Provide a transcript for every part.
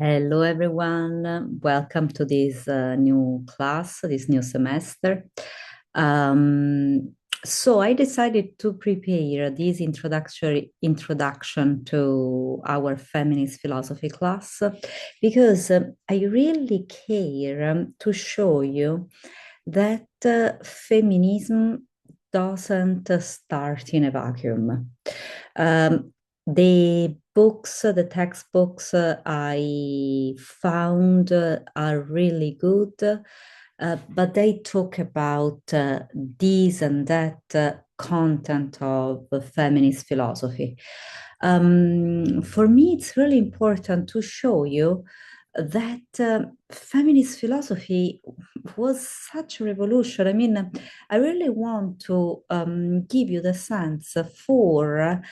Hello, everyone. Welcome to this new class, this new semester. Um, so I decided to prepare this introductory introduction to our feminist philosophy class because I really care to show you that feminism doesn't start in a vacuum. Um, the textbooks I found are really good, but they talk about this and that content of feminist philosophy. For me, it's really important to show you that feminist philosophy was such a revolution. I mean, I really want to give you the sense for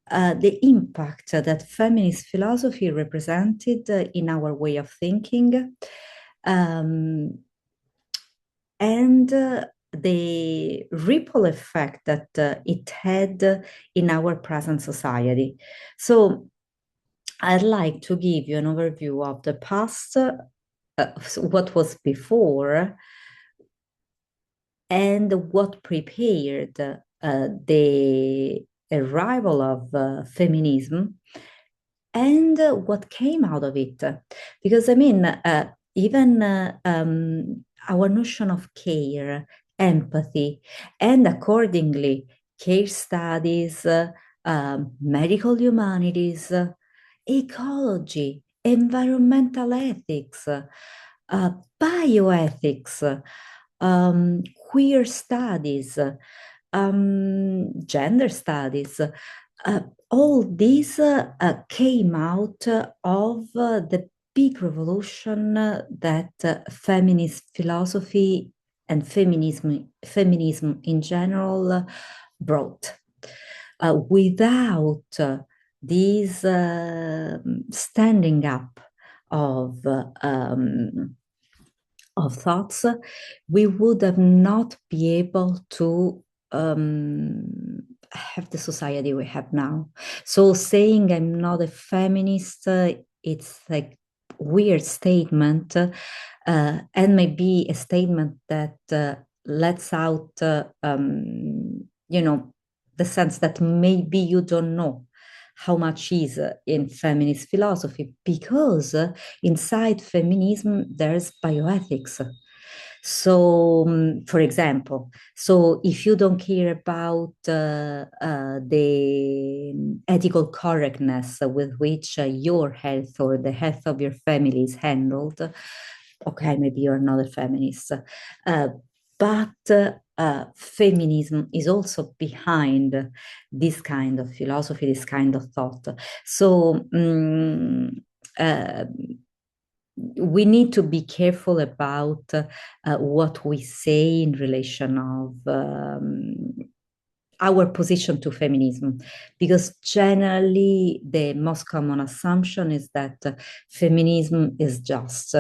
the impact that feminist philosophy represented in our way of thinking, um, and the ripple effect that it had in our present society. So, I'd like to give you an overview of the past, what was before, and what prepared the arrival of feminism and what came out of it. Because I mean, even our notion of care, empathy, and accordingly, case studies, medical humanities, ecology, environmental ethics, bioethics, queer studies, gender studies. Uh, all these came out of the big revolution that feminist philosophy and feminism in general brought. Without this standing up of um, of thoughts, we would have not be able to have the society we have now. So saying I'm not a feminist, it's like weird statement, and maybe a statement that lets out, the sense that maybe you don't know how much is in feminist philosophy because inside feminism there's bioethics. So, for example, so if you don't care about the ethical correctness with which your health or the health of your family is handled, okay, maybe you're not a feminist. But feminism is also behind this kind of philosophy, this kind of thought. So, uh, we need to be careful about what we say in relation of our position to feminism, because generally the most common assumption is that feminism is just,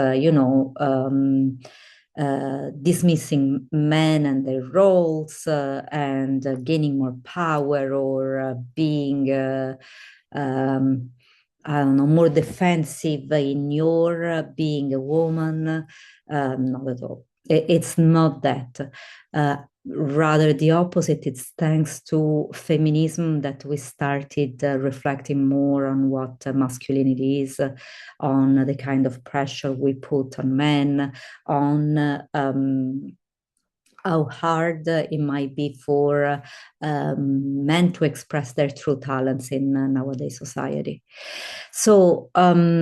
dismissing men and their roles and gaining more power or being I don't know, more defensive in your being a woman. Not at all. It's not that. Rather, the opposite. It's thanks to feminism that we started reflecting more on what masculinity is, on the kind of pressure we put on men, on how hard it might be for men to express their true talents in nowadays society. So, uh,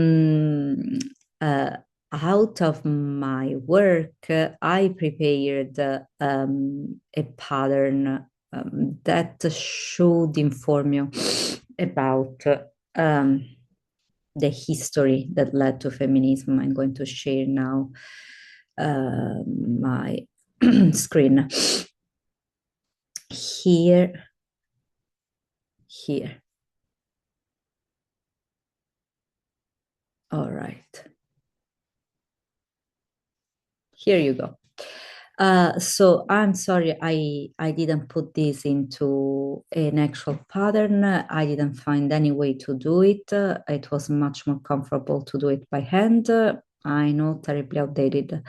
out of my work, I prepared a pattern that should inform you about um, the history that led to feminism. I'm going to share now my screen here, here. All right. Here you go. So I'm sorry, I didn't put this into an actual pattern. I didn't find any way to do it. It was much more comfortable to do it by hand. I know, terribly outdated.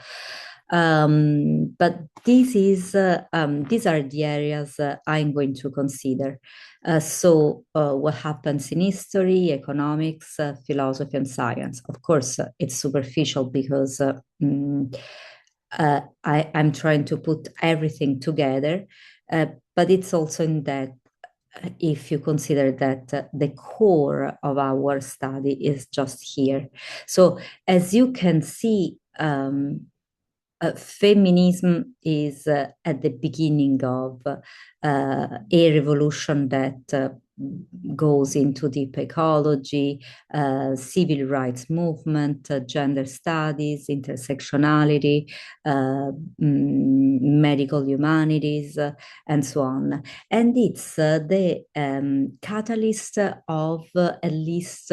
But these are the areas I'm going to consider. What happens in history, economics, philosophy, and science? Of course, it's superficial because I'm trying to put everything together, but it's also in that if you consider that the core of our study is just here. So, as you can see, feminism is at the beginning of a revolution that goes into deep ecology, civil rights movement, gender studies, intersectionality, medical humanities, and so on. And it's the catalyst of at least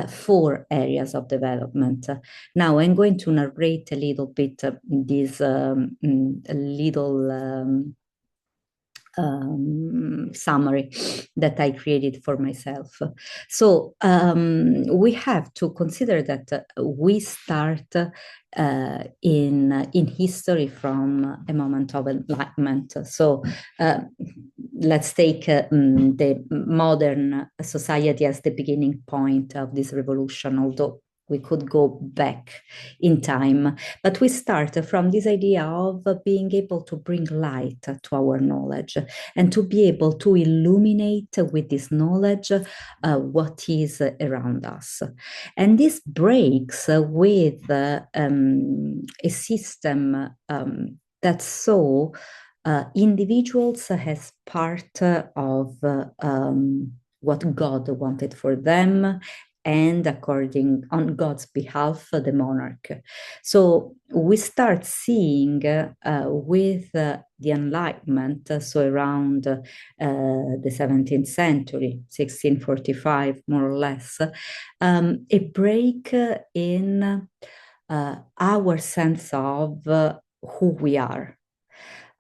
four areas of development. Now I'm going to narrate a little bit this little summary that I created for myself. So we have to consider that we start in history from a moment of enlightenment. So let's take the modern society as the beginning point of this revolution, although we could go back in time. But we start from this idea of being able to bring light to our knowledge and to be able to illuminate with this knowledge what is around us. And this breaks with a system that saw individuals as part of what God wanted for them, and according on God's behalf, the monarch. So we start seeing with the Enlightenment, so around the 17th century, 1645, more or less, a break in our sense of who we are.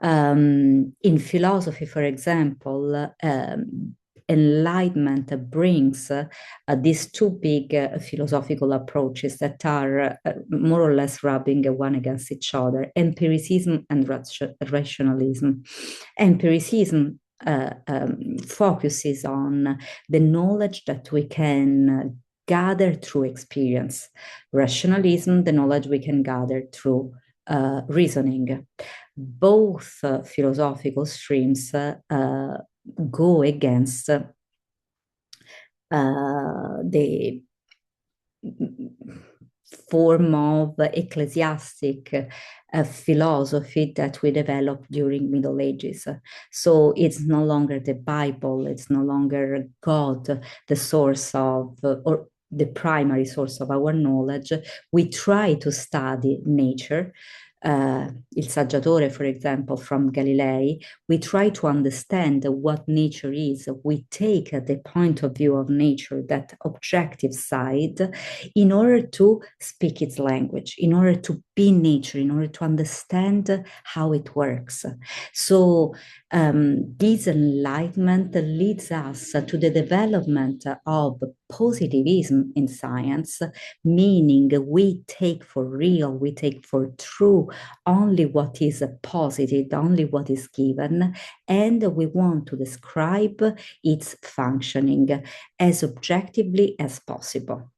In philosophy, for example, Enlightenment brings these two big philosophical approaches that are more or less rubbing one against each other: empiricism and rationalism. Empiricism focuses on the knowledge that we can gather through experience. Rationalism, the knowledge we can gather through reasoning. Both philosophical streams go against the form of ecclesiastic philosophy that we developed during Middle Ages. So it's no longer the Bible, it's no longer God, the source of, or the primary source of our knowledge. We try to study nature. Il Saggiatore, for example, from Galilei, we try to understand what nature is. We take the point of view of nature, that objective side, in order to speak its language, in order to be nature, in order to understand how it works. So this enlightenment leads us to the development of positivism in science, meaning we take for real, we take for true only what is posited, only what is given, and we want to describe its functioning as objectively as possible.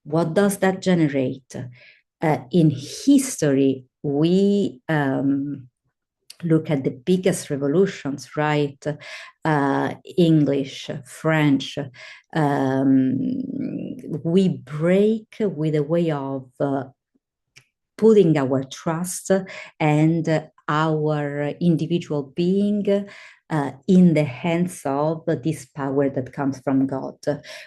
What does that generate? In history, we look at the biggest revolutions, right? English, French. We break with a way of putting our trust and our individual being in the hands of this power that comes from God.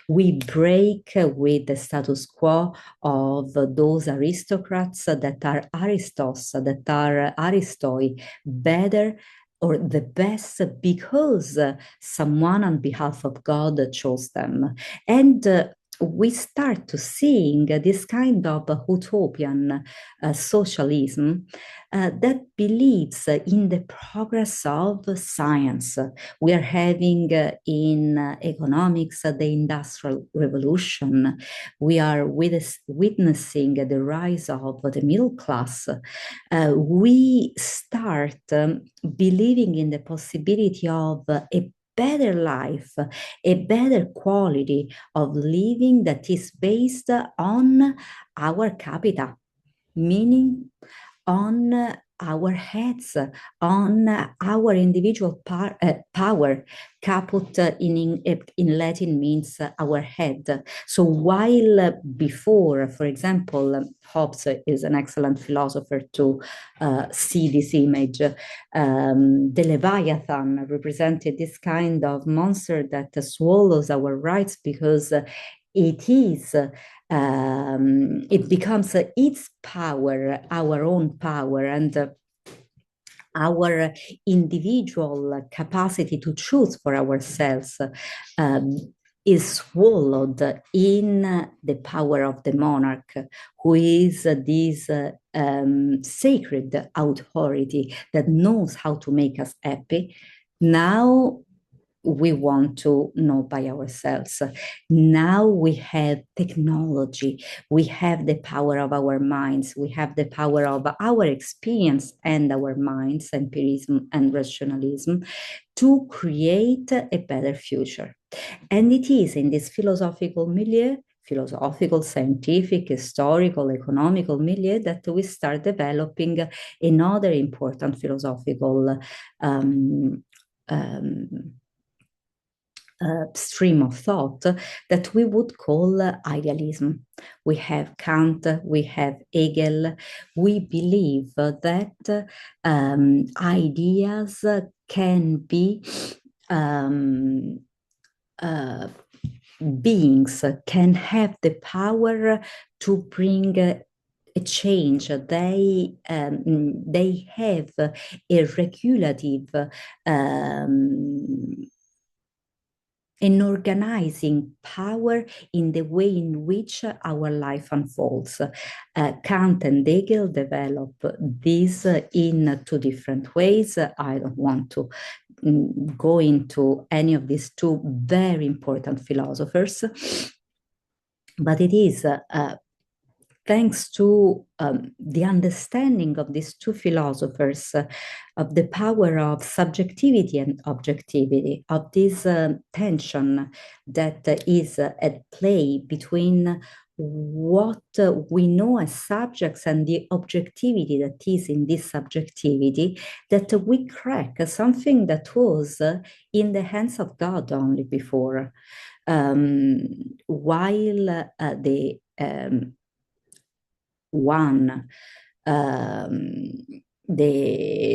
We break with the status quo of those aristocrats that are Aristos, that are Aristoi, better or the best because someone on behalf of God chose them. And we start to seeing this kind of utopian socialism that believes in the progress of science. We are having in economics the Industrial Revolution. We are witnessing the rise of the middle class. We start believing in the possibility of a better life, a better quality of living that is based on our capita, meaning on our heads, on our individual power. Caput in Latin means our head. So while before, for example, Hobbes is an excellent philosopher to see this image. The Leviathan represented this kind of monster that swallows our rights because it is it becomes its power, our own power, and our individual capacity to choose for ourselves um, is swallowed in the power of the monarch, who is this sacred authority that knows how to make us happy. Now we want to know by ourselves. Now we have technology, we have the power of our minds, we have the power of our experience and our minds, empirism and rationalism, to create a better future. And it is in this philosophical milieu, philosophical, scientific, historical, economical milieu, that we start developing another important philosophical stream of thought that we would call idealism. We have Kant, we have Hegel. We believe that ideas can be beings, can have the power to bring a change. They have a regulative an organizing power in the way in which our life unfolds. Kant and Hegel develop this in two different ways. I don't want to go into any of these two very important philosophers, but it is thanks to the understanding of these two philosophers, of the power of subjectivity and objectivity, of this tension that is at play between what we know as subjects and the objectivity that is in this subjectivity, that we crack something that was in the hands of God only before. While the one the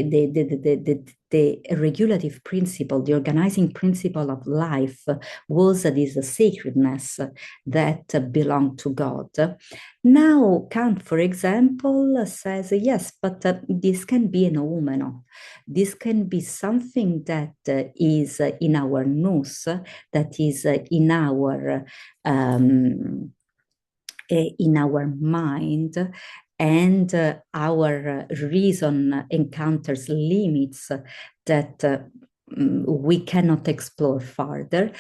regulative principle, the organizing principle of life was this sacredness that belonged to God. Now, Kant, for example, says, yes, but this can be a noumeno. This can be something that is in our nous, that is in our mind, and our reason encounters limits that we cannot explore further.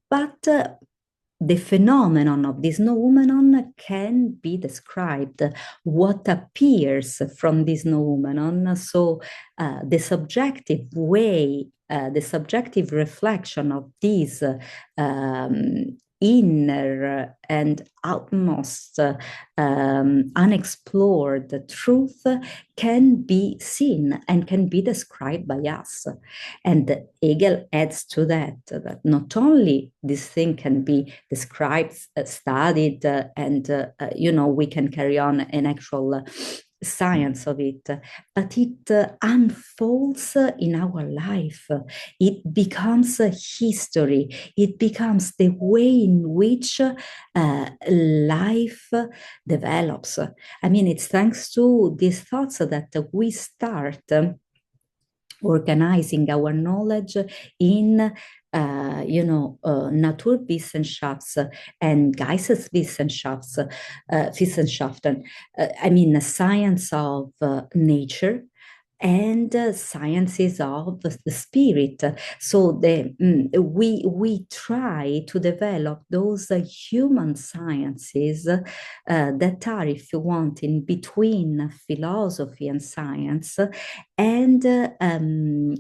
But the phenomenon of this noumenon can be described. What appears from this noumenon, so the subjective way, the subjective reflection of this inner and utmost unexplored truth can be seen and can be described by us. And Hegel adds to that that not only this thing can be described, studied, and we can carry on an actual science of it, but it unfolds in our life. It becomes history. It becomes the way in which life develops. I mean, it's thanks to these thoughts that we start organizing our knowledge in Naturwissenschafts and Geisteswissenschaften, I mean, the science of nature and sciences of the spirit. So we try to develop those human sciences that are, if you want, in between philosophy and science, and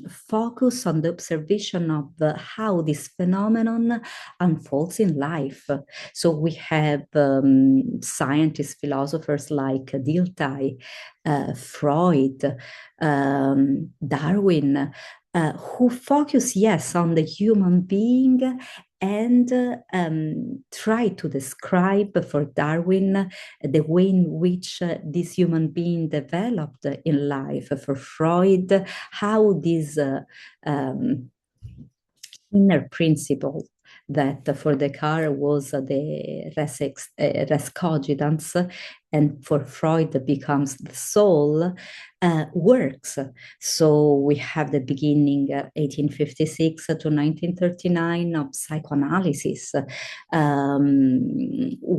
focus on the observation of how this phenomenon unfolds in life. So we have scientists, philosophers like Dilthey, Freud, Darwin, who focus, yes, on the human being and try to describe for Darwin the way in which this human being developed in life. For Freud, how this inner principle that for Descartes was the res cogitans, and for Freud becomes the soul, works. So we have the beginning, 1856 to 1939, of psychoanalysis.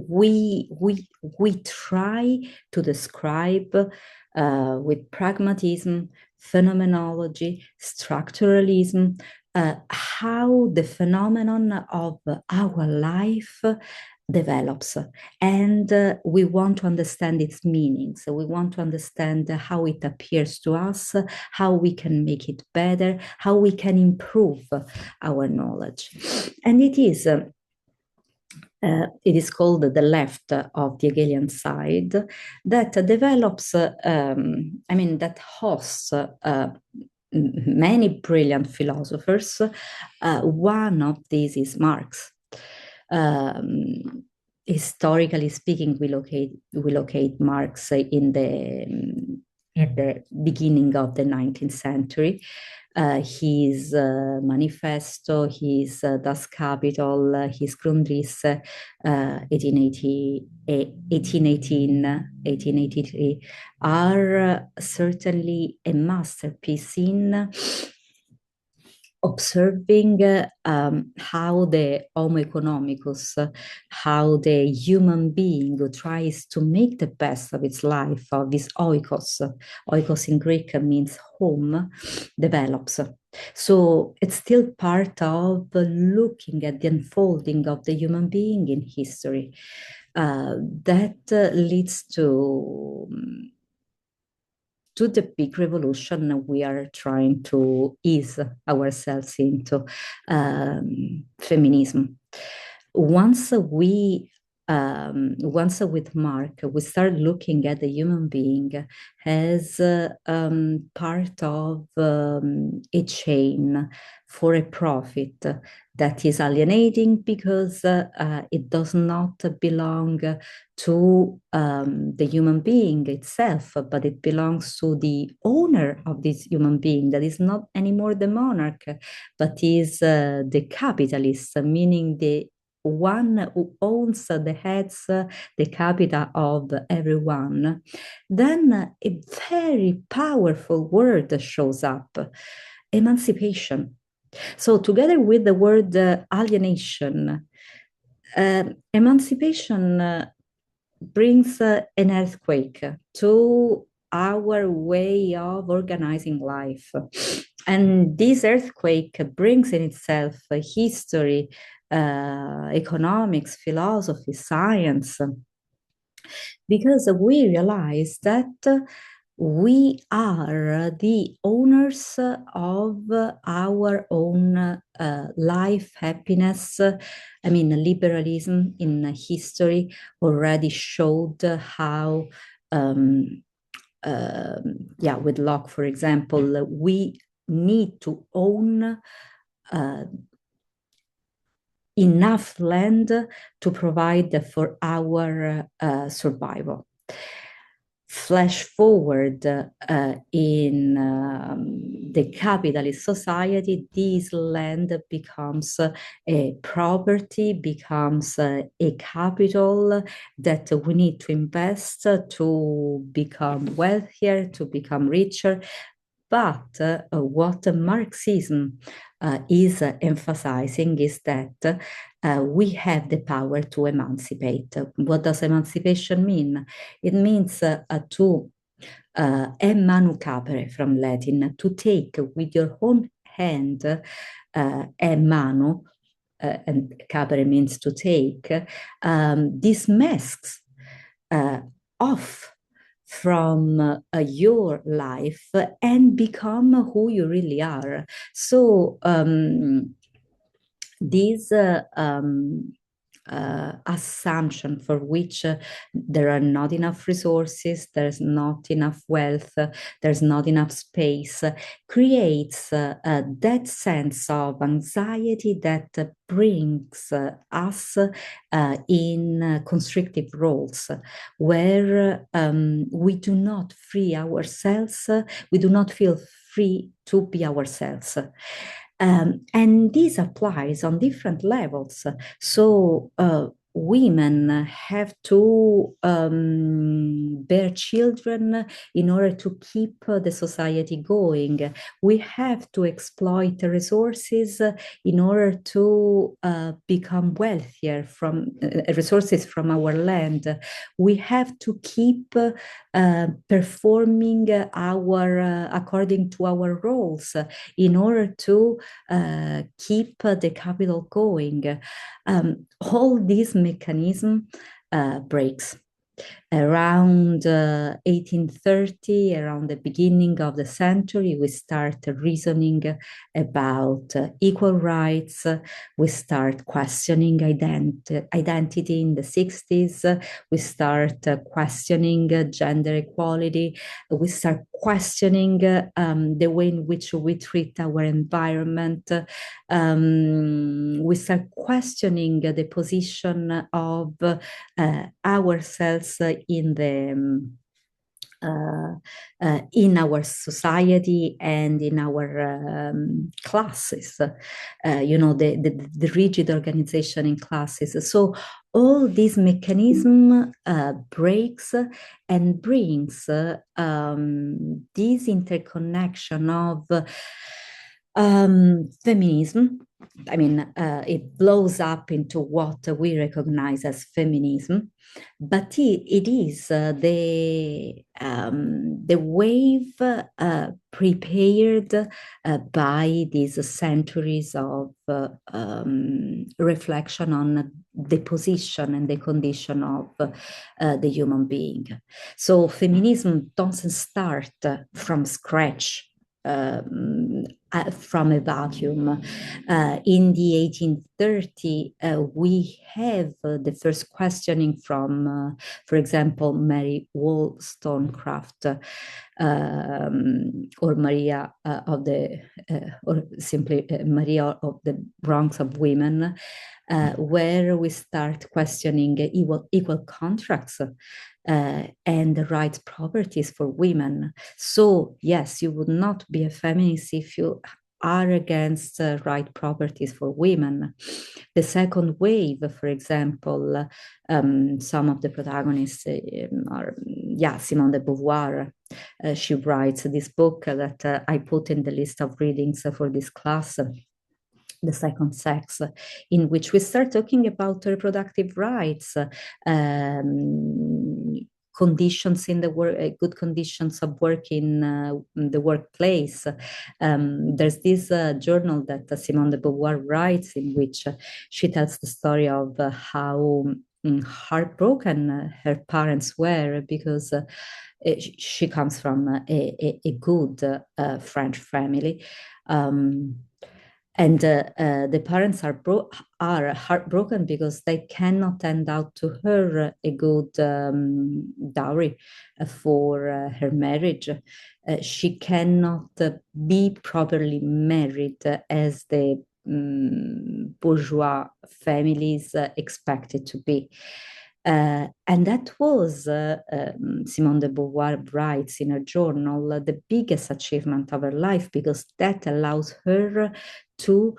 We try to describe with pragmatism, phenomenology, structuralism, how the phenomenon of our life develops, and we want to understand its meanings. We want to understand how it appears to us, how we can make it better, how we can improve our knowledge. And it is called the left of the Hegelian side that develops, that hosts many brilliant philosophers. One of these is Marx. Historically speaking, we locate Marx in the beginning of the 19th century. His manifesto, his Das Kapital, his Grundrisse, 1883, are certainly a masterpiece in observing how the Homo economicus, how the human being who tries to make the best of its life, of his oikos. Oikos in Greek means home, develops. So it's still part of looking at the unfolding of the human being in history. That leads to the big revolution we are trying to ease ourselves into, feminism. Once with Mark, we start looking at the human being as part of a chain for a profit that is alienating because it does not belong to the human being itself, but it belongs to the owner of this human being that is not anymore the monarch, but is the capitalist, meaning the one who owns the heads, the capital of everyone. Then a very powerful word shows up: emancipation. So together with the word alienation, emancipation brings an earthquake to our way of organizing life. And this earthquake brings in itself history, economics, philosophy, science, because we realize that we are the owners of our own life, happiness. Liberalism in history already showed how, with Locke, for example, we need to own enough land to provide for our survival. Flash forward in the capitalist society, this land becomes a property, becomes a capital that we need to invest to become wealthier, to become richer. But what Marxism is emphasizing is that we have the power to emancipate. What does emancipation mean? It means to manu capere from Latin, to take with your own hand, manu, and capere means to take, these masks uh, off from your life and become who you really are. So these assumption for which there are not enough resources, there's not enough wealth, there's not enough space, creates that sense of anxiety that brings us in constrictive roles where we do not free ourselves, we do not feel free to be ourselves. And this applies on different levels. So women have to bear children in order to keep the society going. We have to exploit the resources in order to become wealthier from resources from our land. We have to keep performing according to our roles in order to keep the capital going. All this mechanism breaks. Around 1830, around the beginning of the century, we start reasoning about equal rights. We start questioning identity in the 60s. We start questioning gender equality. We start questioning the way in which we treat our environment. We start questioning the position of ourselves in our society and in our classes, the rigid organization in classes. So all this mechanism breaks and brings this interconnection of feminism. I mean, it blows up into what we recognize as feminism, but it is the wave prepared by these centuries of reflection on the position and the condition of the human being. So feminism doesn't start from scratch. From a vacuum. In the 1830, we have the first questioning from, for example, Mary Wollstonecraft or Maria or simply Maria of the Bronx of Women, where we start questioning equal contracts and the rights properties for women. So yes, you would not be a feminist if you are against right properties for women. The second wave, for example, some of the protagonists are, Simone de Beauvoir. She writes this book that I put in the list of readings for this class, The Second Sex, in which we start talking about reproductive rights, conditions in the work, good conditions of work in the workplace. There's this journal that Simone de Beauvoir writes, in which she tells the story of how heartbroken her parents were, because she comes from a good French family. And the parents are heartbroken because they cannot hand out to her a good dowry for her marriage. She cannot be properly married as the bourgeois families expected to be. And that was, Simone de Beauvoir writes in her journal, the biggest achievement of her life, because that allows her to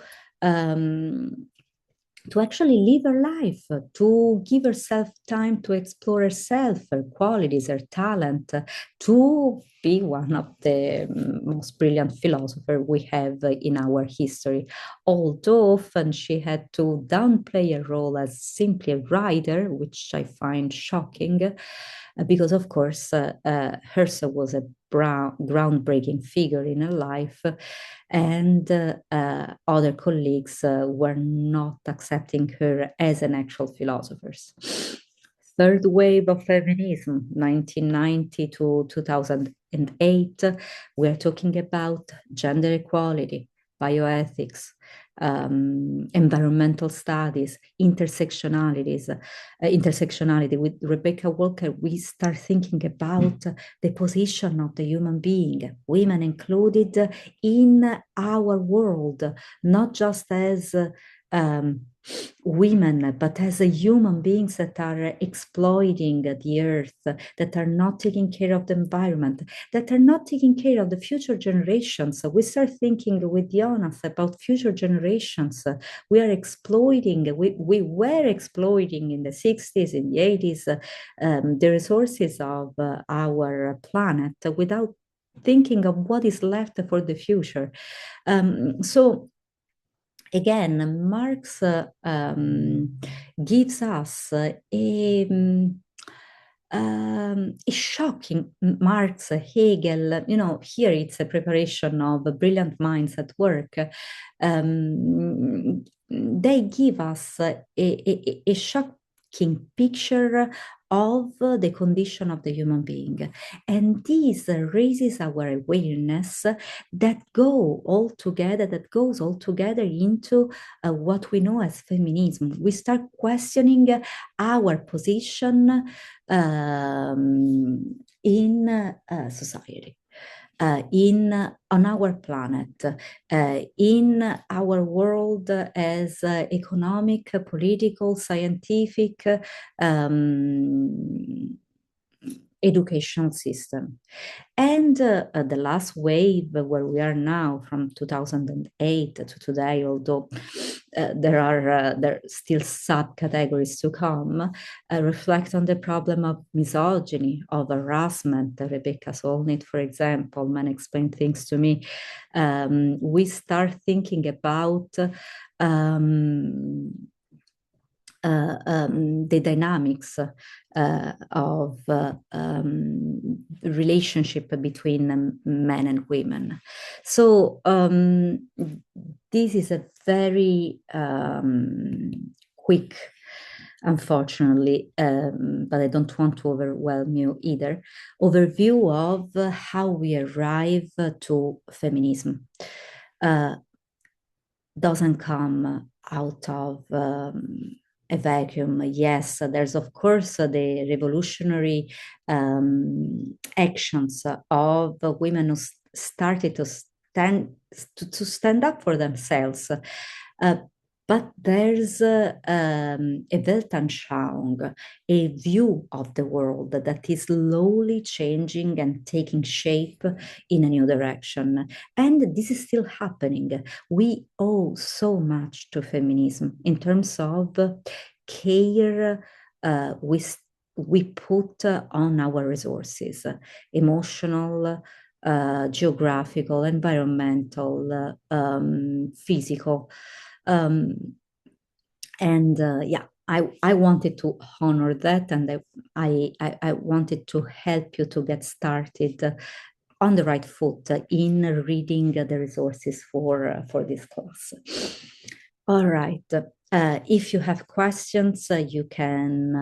to actually live her life, to give herself time to explore herself, her qualities, her talent, to be one of the most brilliant philosophers we have in our history. Although often she had to downplay her role as simply a writer, which I find shocking, because of course Herzog was a groundbreaking figure in her life, and other colleagues were not accepting her as an actual philosopher. Third wave of feminism, 1990 to 2008, we're talking about gender equality, bioethics, environmental studies, intersectionality. With Rebecca Walker, we start thinking about the position of the human being, women included in our world, not just as women, but as human beings that are exploiting the earth, that are not taking care of the environment, that are not taking care of the future generations. So we start thinking with Jonas about future generations. We are exploiting, we were exploiting in the 60s, in the 80s, the resources of our planet without thinking of what is left for the future. So again, Marx gives us a shocking Marx, Hegel, here it's a preparation of brilliant minds at work. They give us a shocking picture of the condition of the human being. And this raises our awareness that goes all together into what we know as feminism. We start questioning our position in society. On our planet, in our world as economic, political, scientific, educational system. And the last wave where we are now from 2008 to today, although there are still subcategories to come, reflect on the problem of misogyny, of harassment. Rebecca Solnit, for example, man explained things to me. We start thinking about the dynamics of relationship between men and women. So this is a very quick, unfortunately, but I don't want to overwhelm you either, overview of how we arrive to feminism. Doesn't come out of a vacuum. Yes, there's of course the revolutionary actions of women who started to stand up for themselves. But there's a Weltanschauung, a view of the world that is slowly changing and taking shape in a new direction. And this is still happening. We owe so much to feminism in terms of care we put on our resources, emotional, geographical, environmental, physical. Yeah, I wanted to honor that, and I wanted to help you to get started on the right foot in reading the resources for this class. All right. If you have questions, you can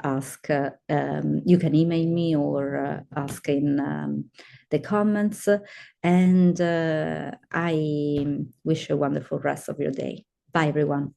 ask, you can email me or ask in the comments. And I wish you a wonderful rest of your day. Bye, everyone.